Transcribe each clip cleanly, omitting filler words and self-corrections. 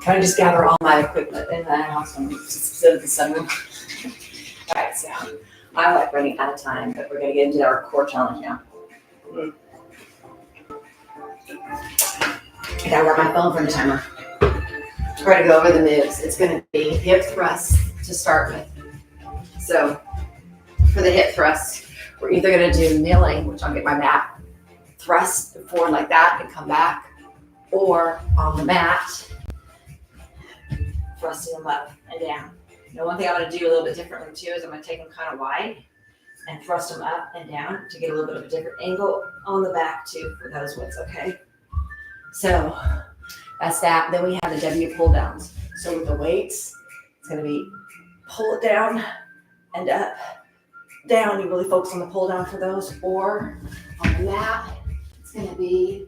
Kind of just gather all my equipment in the house and just sit in the sunroom. All right, so I'm like running out of time, but we're gonna get into our core challenge now. I gotta grab my phone for the timer. We're gonna go over the moves. It's gonna be hip thrusts to start with. So for the hip thrust, we're either gonna do kneeling, which I'll get my mat, thrust forward like that and come back, or on the mat, thrusting them up and down. Now, one thing I'm gonna do a little bit differently too is I'm gonna take them kind of wide and thrust them up and down to get a little bit of a different angle on the back too for those ones, okay? So that's that. Then we have the W-Pulldowns. So with the weights, it's gonna be pull it down and up, down. You really focus on the pull down for those, or on the mat, it's gonna be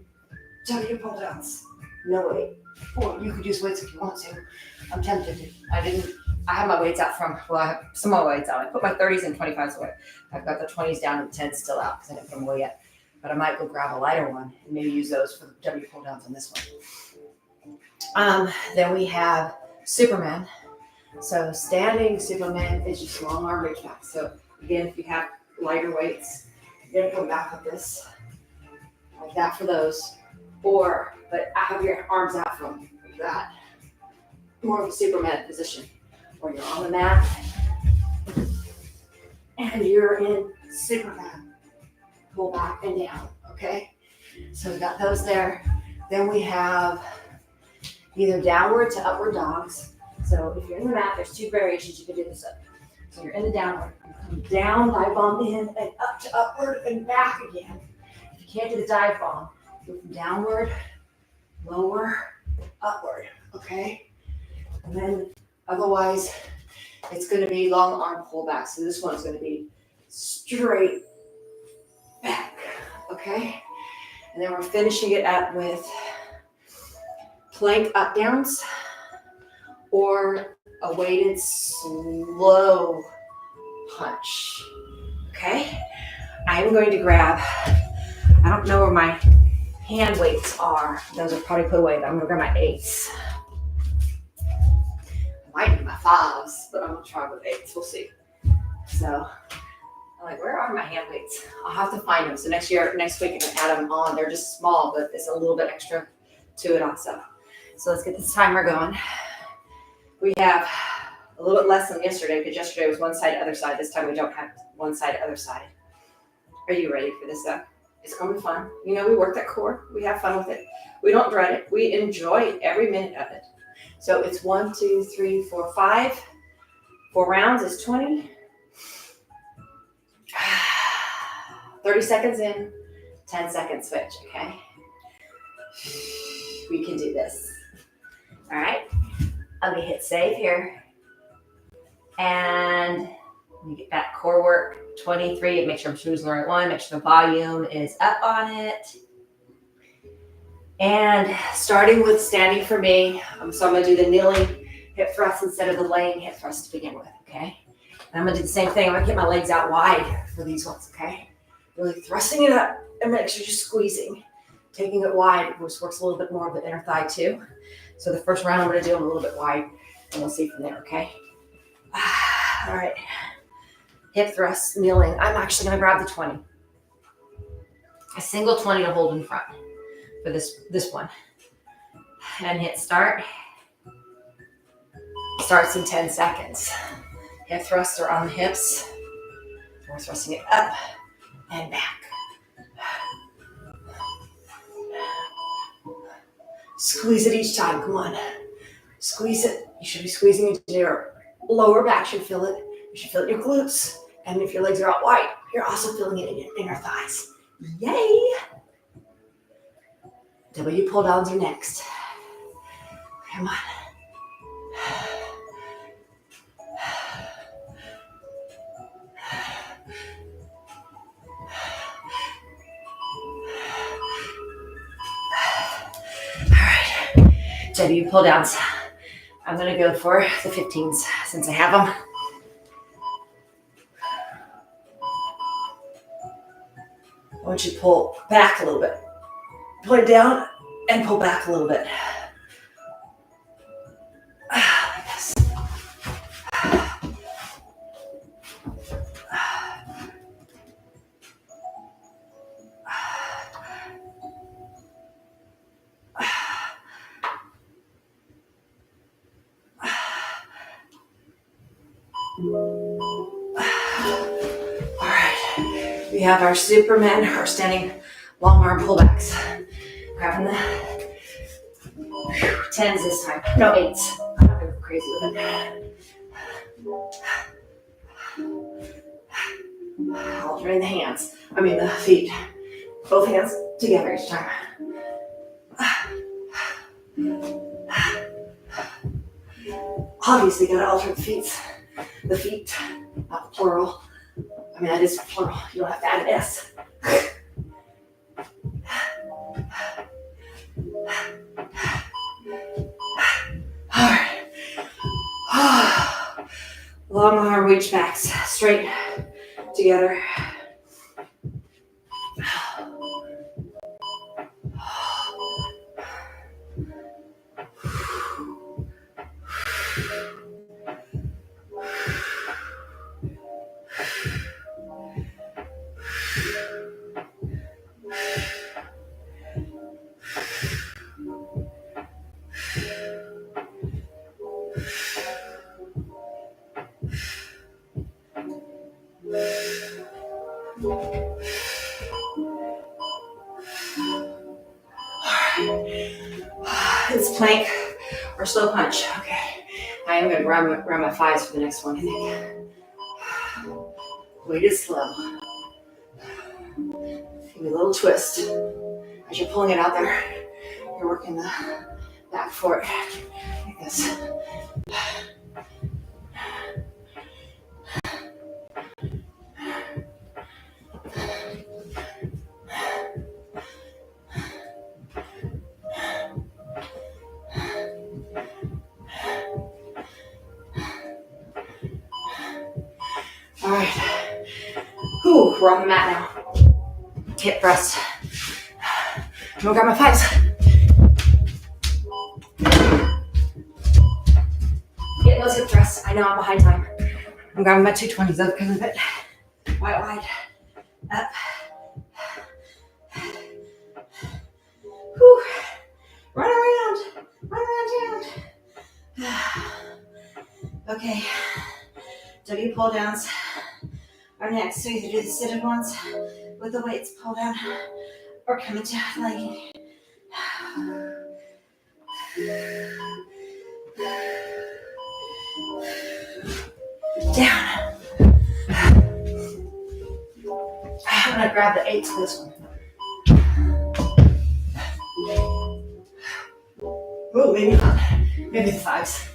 W-Pulldowns, no weight. Or you could use weights if you want to. I'm tempted to. I have my weights out from, well, I have some of my weights out. I put my 30s and 25s away. I've got the 20s down and the 10s still out because I didn't put them away yet. But I might go grab a lighter one and maybe use those for the W-Pulldowns on this one. Then we have Superman. So standing Superman is just long arm reach back. So again, if you have lighter weights, you're gonna come back with this, like that for those. Or, but have your arms out from like that. More of a Superman position. Or you're on the mat and you're in Superman. Pull back and down, okay? So we've got those there. Then we have either downward to upward dogs. So if you're in the mat, there's two variations you can do this up. So you're in the downward, you come down, dive bomb in, and up to upward and back again. If you can't do the dive bomb, go from downward, lower, upward, okay? And then otherwise, it's gonna be long arm pullback. So this one's gonna be straight back, okay? And then we're finishing it up with plank up downs or a weighted slow punch, okay? I'm going to grab, I don't know where my hand weights are. Those are probably put away, but I'm gonna grab my 8s. I might do my 5s, but I'm gonna try with 8s, we'll see. So, I'm like, where are my hand weights? I'll have to find them. So next week I can add them on. They're just small, but it's a little bit extra to it also. So let's get this timer going. We have a little bit less than yesterday because yesterday was one side, other side. This time we don't have one side, other side. Are you ready for this up? It's gonna be fun. You know, we work that core. We have fun with it. We don't dread it. We enjoy every minute of it. So it's 1, 2, 3, 4, 5. 4 rounds is 20. 30 seconds in, 10 seconds switch, okay? We can do this. All right, I'm gonna hit save here. And we get that core work, 23, make sure I'm choosing the right one, make sure the volume is up on it. And starting with standing for me, so I'm gonna do the kneeling hip thrust instead of the laying hip thrust to begin with, okay? And I'm gonna do the same thing, I'm gonna get my legs out wide for these ones, okay? Really thrusting it up and make sure you're squeezing. Taking it wide, which works a little bit more of the inner thigh too. So the first round I'm gonna do them a little bit wide and we'll see from there, okay? All right, hip thrust, kneeling. I'm actually gonna grab the 20. A single 20 to hold in front for this one. And hit start. Starts in 10 seconds. Hip thrusts are on the hips. We're thrusting it up and back. Squeeze it each time, come on. Squeeze it. You should be squeezing into your lower back, should feel it. You should feel it in your glutes. And if your legs are out wide, you're also feeling it in your inner thighs. Yay! W-Pulldowns are next. Come on. W-Pulldowns. I'm gonna go for the 15s since I have them. I want you to pull back a little bit. Pull it down and pull back a little bit. All right, we have our Superman, our standing long arm pullbacks. Grabbing the 10s this time. No, 8s. I'm not gonna go crazy with it. Alternating the hands. The feet. Both hands together each time. Obviously, gotta alter the feet. The feet, not the plural. That is plural. You don't have to add an S. All right. Long arm reach backs, straight together. It's plank or slow punch. Okay. I am going to grab my thighs for the next one, I think. Weight is slow. Give me a little twist. As you're pulling it out there, you're working the back for it. Like this. All right. Ooh, we're on the mat now. Hip thrust. I'm gonna grab my thighs. Get those hip thrusts. I know I'm behind time. I'm grabbing my 220s up because of it. Wide. Up. Whew. Run around town. Okay. W-Pulldowns are next. So either do the sit-in ones with the weights, pull down, or come into legging. Down. I'm gonna grab the 8s for this one. Oh, maybe not. Maybe the 5s.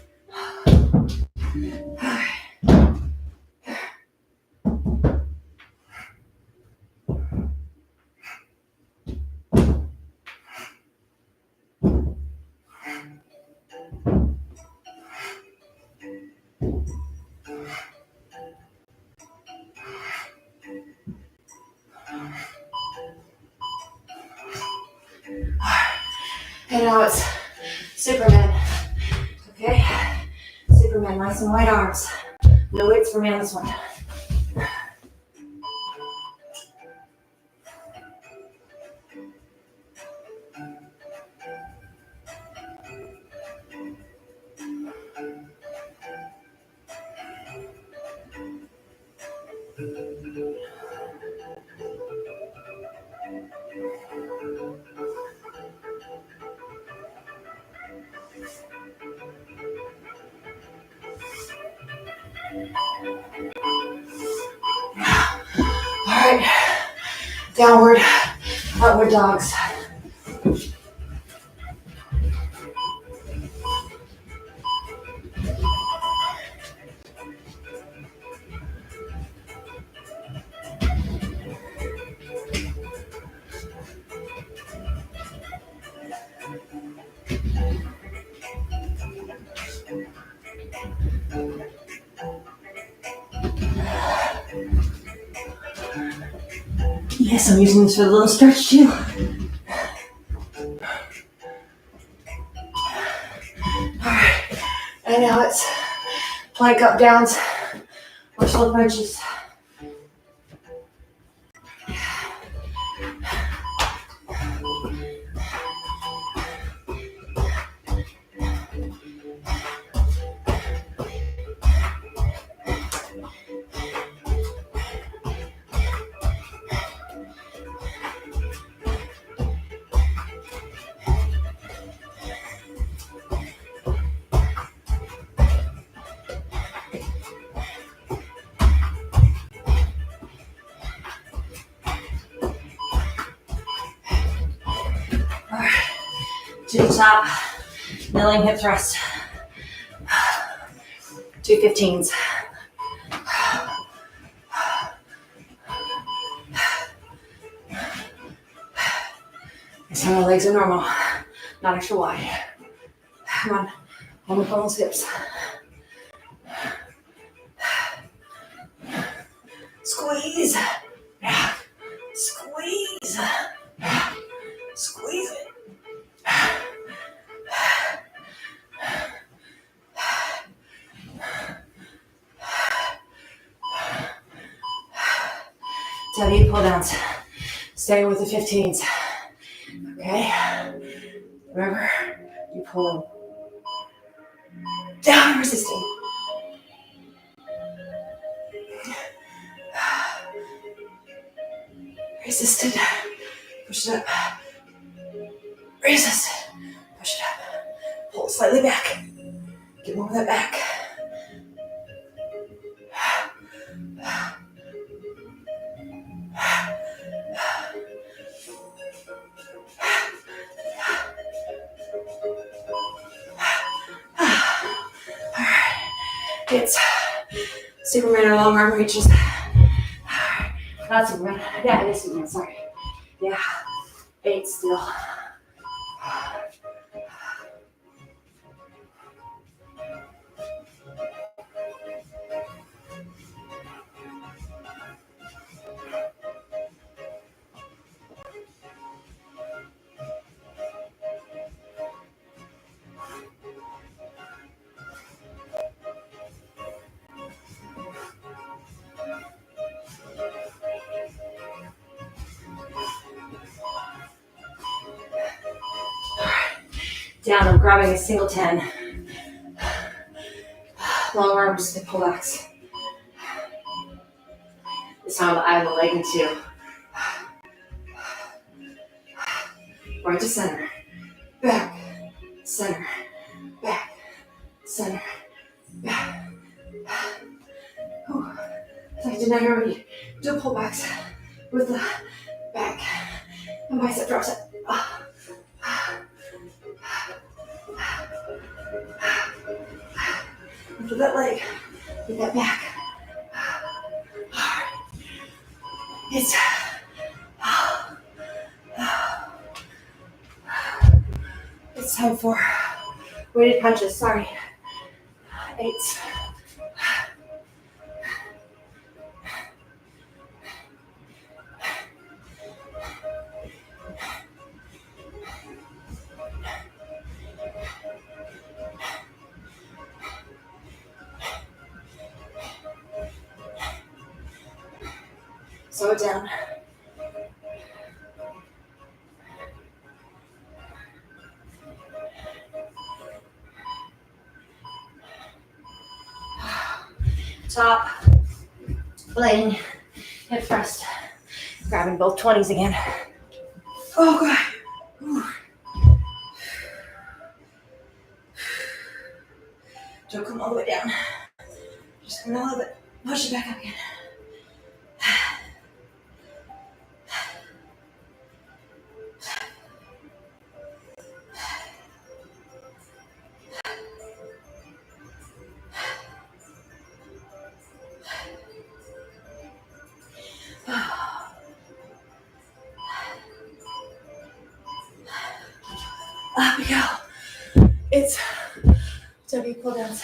And now it's Superman. Okay? Superman, nice and wide arms. No weights for me on this one. Alright, downward, upward dogs. Yes, I'm using this for a little stretch too. Alright, and now it's plank up downs or slow punches. to the top, kneeling hip thrust. 2 15s. So my legs are normal, not extra wide. Come on, hold up on those hips. Squeeze, squeeze, squeeze it. W-Pulldowns, stay with the 15s, okay? Remember, you pull down, resisting. Resisted, push it up. Resist, push it up. Pull slightly back. Get more of that back. It's Superman or long arm reaches. Not Superman. Yeah, it is Superman. Sorry. Yeah. 8 still. Down, I'm grabbing a single 10. Long arms to pullbacks. This time I have a leg in 2. Right to center. Back. Center. Back. Center. Back. Whew. So I did not already do pullbacks with the back. And bicep drops it. After that leg, with that back. It's time for weighted punches. Sorry. 8s. Slow it down. Top, laying, hip thrust. Grabbing both 20s again. Oh God. Ooh. Don't come all the way down. Just come a little bit. Push it back up again. Up we go. It's W-Pulldowns.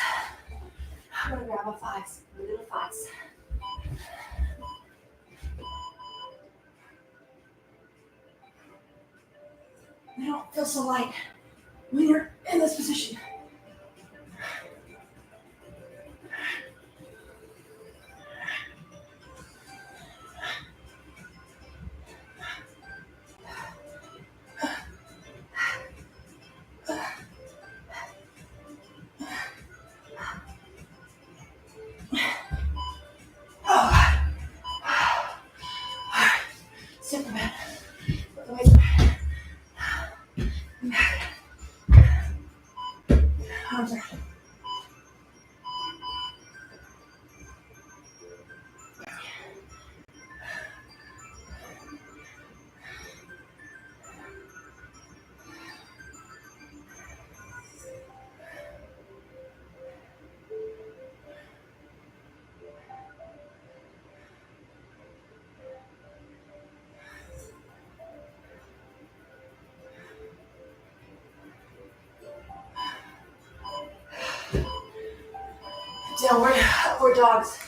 I'm gonna grab a 5s, little 5s. They don't feel so light when you're in this position. Superman. Arms are. Downward dogs.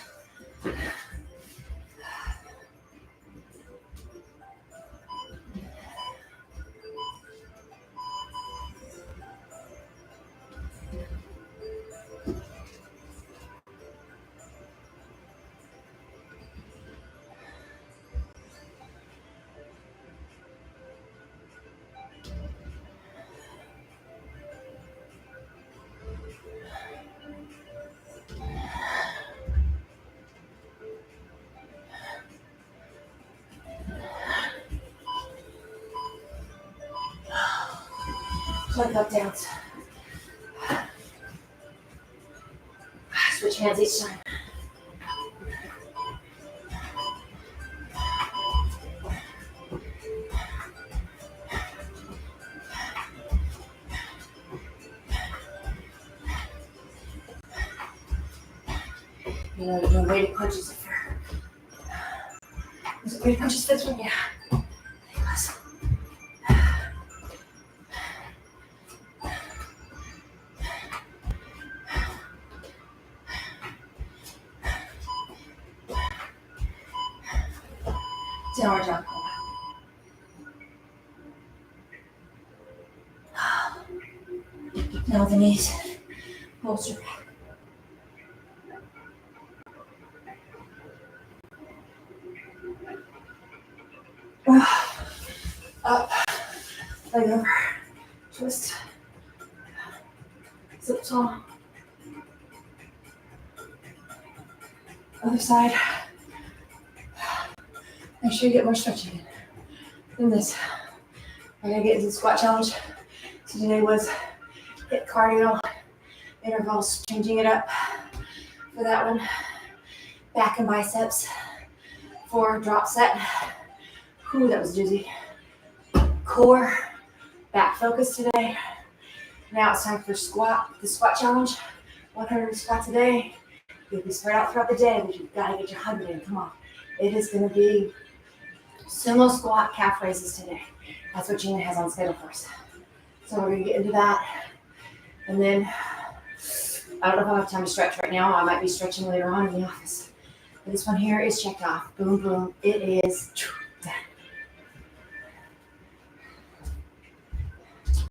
Plank up downs. Switch hands each time. You know, you're doing weighted punches for. Was it weighted punches fits one? Yeah. I think it was. Downward dog. Now with the knees, bolster back. Up, leg over, twist, zip tall. Other side. Make sure you get more stretching in this. I'm gonna get into the squat challenge. So today was hit cardio intervals, changing it up for that one. Back and biceps for drop set. Whew, that was doozy. Core, back focus today. Now it's time for the squat challenge. 100 squats a day. You'll be spread out throughout the day, but you've got to get your 100 in. Come on. It is going to be sumo squat calf raises today. That's what Gina has on schedule for us. So we're going to get into that. And then, I don't know if I have time to stretch right now. I might be stretching later on in the office. But this one here is checked off. Boom, boom. It is